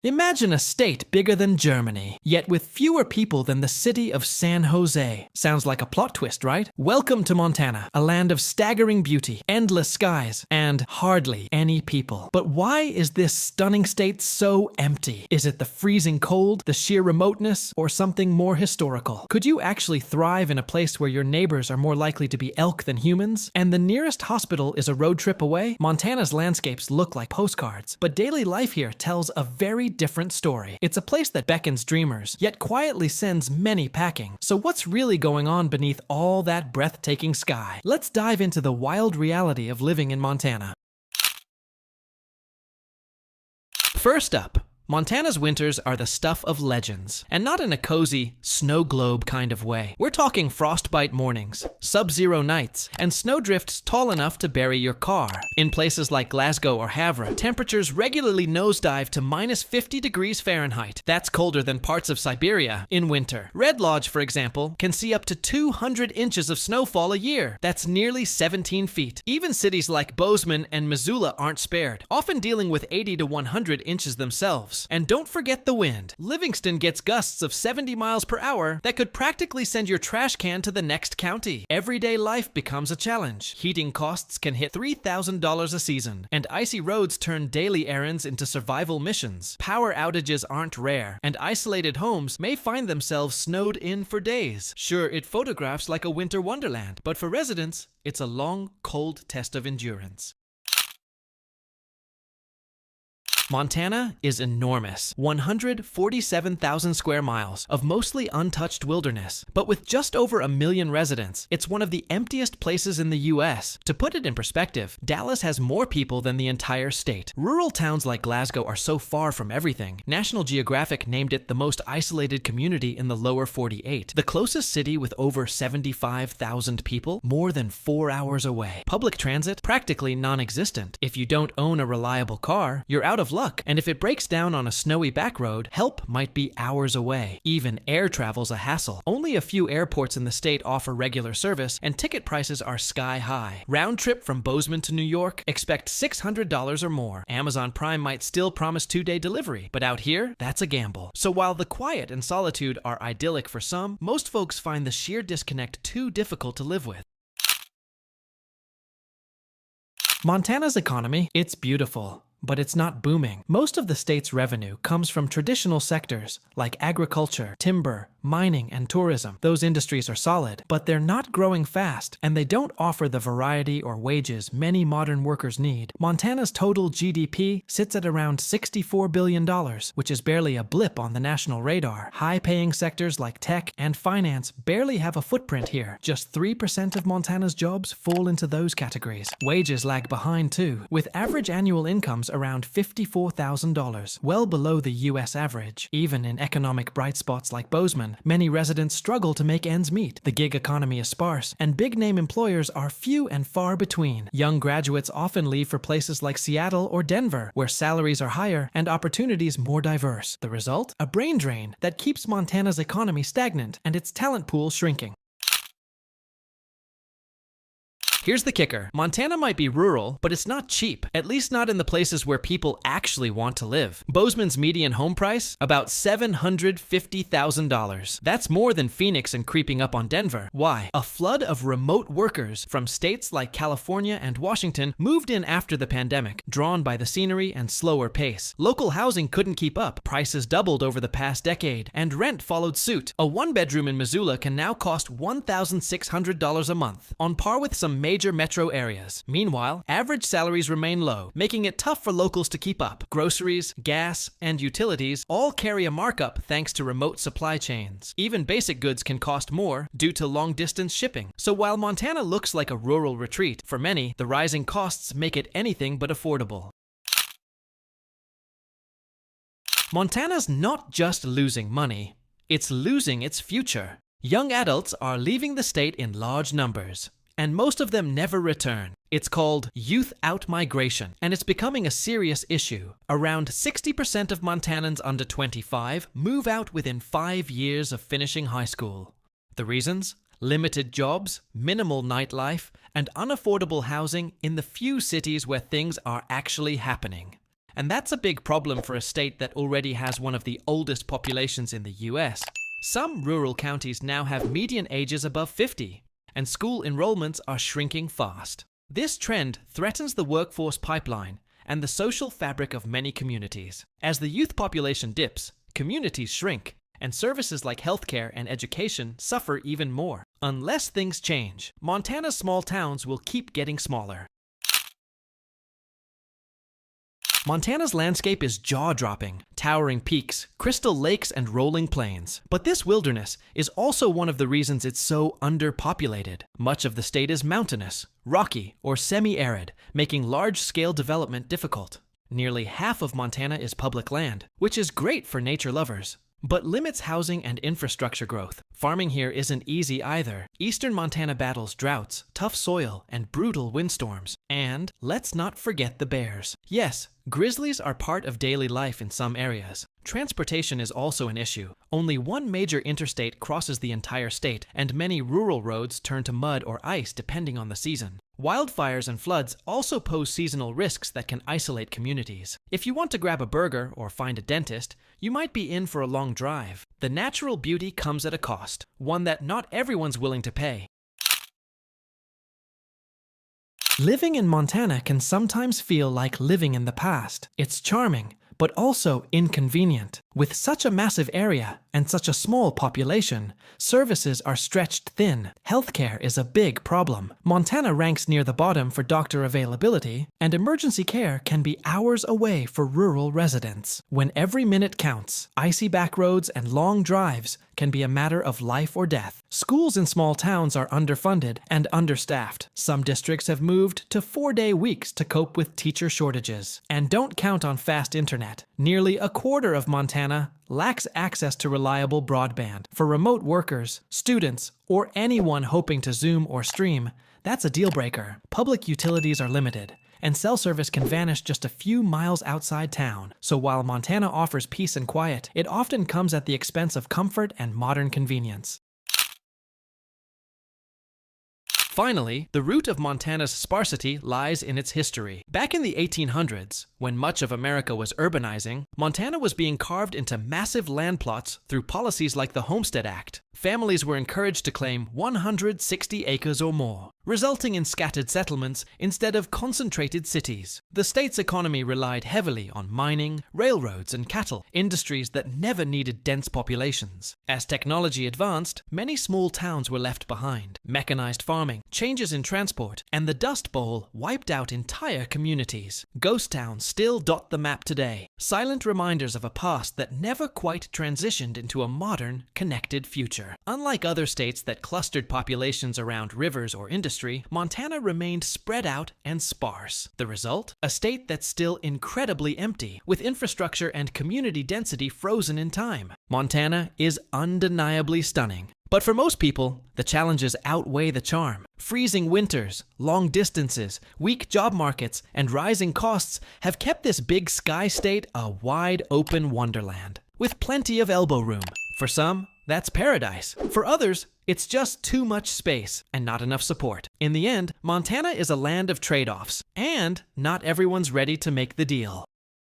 Imagine a state bigger than Germany, yet with fewer people than the city of San Jose. Sounds like a plot twist, right? Welcome to Montana, a land of staggering beauty, endless skies, and hardly any people. But why is this stunning state so empty? Is it the freezing cold, the sheer remoteness, or something more historical? Could you actually thrive in a place where your neighbors are more likely to be elk than humans? And the nearest hospital is a road trip away? Montana's landscapes look like postcards, but daily life here tells a very different story. It's a place that beckons dreamers, yet quietly sends many packing. So what's really going on beneath all that breathtaking sky? Let's dive into the wild reality of living in Montana. First up, Montana's winters are the stuff of legends, and not in a cozy, snow globe kind of way. We're talking frostbite mornings, sub-zero nights, and snowdrifts tall enough to bury your car. In places like Glasgow or Havre, temperatures regularly nosedive to minus 50 degrees Fahrenheit. That's colder than parts of Siberia in winter. Red Lodge, for example, can see up to 200 inches of snowfall a year. That's nearly 17 feet. Even cities like Bozeman and Missoula aren't spared, often dealing with 80 to 100 inches themselves. And don't forget the wind. Livingston gets gusts of 70 miles per hour that could practically send your trash can to the next county. Everyday life becomes a challenge. Heating costs can hit $3,000 a season, and icy roads turn daily errands into survival missions. Power outages aren't rare, and isolated homes may find themselves snowed in for days. Sure, it photographs like a winter wonderland, but for residents, it's a long, cold test of endurance. Montana is enormous, 147,000 square miles of mostly untouched wilderness. But with just over 1 million residents, it's one of the emptiest places in the US. To put it in perspective, Dallas has more people than the entire state. Rural towns like Glasgow are so far from everything. National Geographic named it the most isolated community in the lower 48. The closest city with over 75,000 people, more than 4 hours away. Public transit, practically non-existent. If you don't own a reliable car, you're out of luck. And if it breaks down on a snowy back road, help might be hours away. Even air travel's a hassle. Only a few airports in the state offer regular service, and ticket prices are sky high. Round trip from Bozeman to New York, expect $600 or more. Amazon Prime might still promise 2-day delivery, but out here, that's a gamble. So while the quiet and solitude are idyllic for some, most folks find the sheer disconnect too difficult to live with. Montana's economy, it's beautiful, but it's not booming. Most of the state's revenue comes from traditional sectors like agriculture, timber, mining, and tourism. Those industries are solid, but they're not growing fast, and they don't offer the variety or wages many modern workers need. Montana's total GDP sits at around $64 billion, which is barely a blip on the national radar. High-paying sectors like tech and finance barely have a footprint here. Just 3% of Montana's jobs fall into those categories. Wages lag behind too, with average annual incomes around $54,000, well below the US average. Even in economic bright spots like Bozeman, many residents struggle to make ends meet. The gig economy is sparse, and big-name employers are few and far between. Young graduates often leave for places like Seattle or Denver, where salaries are higher and opportunities more diverse. The result? A brain drain that keeps Montana's economy stagnant and its talent pool shrinking. Here's the kicker. Montana might be rural, but it's not cheap, at least not in the places where people actually want to live. Bozeman's median home price? About $750,000. That's more than Phoenix and creeping up on Denver. Why? A flood of remote workers from states like California and Washington moved in after the pandemic, drawn by the scenery and slower pace. Local housing couldn't keep up. Prices doubled over the past decade, and rent followed suit. A one-bedroom in Missoula can now cost $1,600 a month, on par with some major metro areas. Meanwhile, average salaries remain low, making it tough for locals to keep up. Groceries, gas, and utilities all carry a markup thanks to remote supply chains. Even basic goods can cost more due to long-distance shipping. So while Montana looks like a rural retreat, for many, the rising costs make it anything but affordable. Montana's not just losing money, it's losing its future. Young adults are leaving the state in large numbers, and most of them never return. It's called youth out-migration, and it's becoming a serious issue. Around 60% of Montanans under 25 move out within 5 years of finishing high school. The reasons? Limited jobs, minimal nightlife, and unaffordable housing in the few cities where things are actually happening. And that's a big problem for a state that already has one of the oldest populations in the US. Some rural counties now have median ages above 50, and school enrollments are shrinking fast. This trend threatens the workforce pipeline and the social fabric of many communities. As the youth population dips, communities shrink, and services like healthcare and education suffer even more. Unless things change, Montana's small towns will keep getting smaller. Montana's landscape is jaw-dropping, towering peaks, crystal lakes, and rolling plains. But this wilderness is also one of the reasons it's so underpopulated. Much of the state is mountainous, rocky, or semi-arid, making large-scale development difficult. Nearly half of Montana is public land, which is great for nature lovers, but limits housing and infrastructure growth. Farming here isn't easy either. Eastern Montana battles droughts, tough soil, and brutal windstorms. And let's not forget the bears. Yes, grizzlies are part of daily life in some areas. Transportation is also an issue. Only one major interstate crosses the entire state, and many rural roads turn to mud or ice depending on the season. Wildfires and floods also pose seasonal risks that can isolate communities. If you want to grab a burger or find a dentist, you might be in for a long drive. The natural beauty comes at a cost, one that not everyone's willing to pay. Living in Montana can sometimes feel like living in the past. It's charming, but also inconvenient. With such a massive area and such a small population, services are stretched thin. Healthcare is a big problem. Montana ranks near the bottom for doctor availability, and emergency care can be hours away for rural residents. When every minute counts, icy back roads and long drives can be a matter of life or death. Schools in small towns are underfunded and understaffed. Some districts have moved to 4-day weeks to cope with teacher shortages. And don't count on fast internet. Nearly a quarter of Montana lacks access to reliable broadband. For remote workers, students, or anyone hoping to Zoom or stream, that's a deal breaker. Public utilities are limited, and cell service can vanish just a few miles outside town. So while Montana offers peace and quiet, it often comes at the expense of comfort and modern convenience. Finally, the root of Montana's sparsity lies in its history. Back in the 1800s, when much of America was urbanizing, Montana was being carved into massive land plots through policies like the Homestead Act. Families were encouraged to claim 160 acres or more, resulting in scattered settlements instead of concentrated cities. The state's economy relied heavily on mining, railroads, and cattle, industries that never needed dense populations. As technology advanced, many small towns were left behind. Mechanized farming, changes in transport, and the Dust Bowl wiped out entire communities. Ghost towns still dot the map today, silent reminders of a past that never quite transitioned into a modern, connected future. Unlike other states that clustered populations around rivers or industry, Montana remained spread out and sparse. The result? A state that's still incredibly empty, with infrastructure and community density frozen in time. Montana is undeniably stunning. But for most people, the challenges outweigh the charm. Freezing winters, long distances, weak job markets, and rising costs have kept this big sky state a wide open wonderland, with plenty of elbow room. For some, that's paradise. For others, it's just too much space and not enough support. In the end, Montana is a land of trade-offs, and not everyone's ready to make the deal.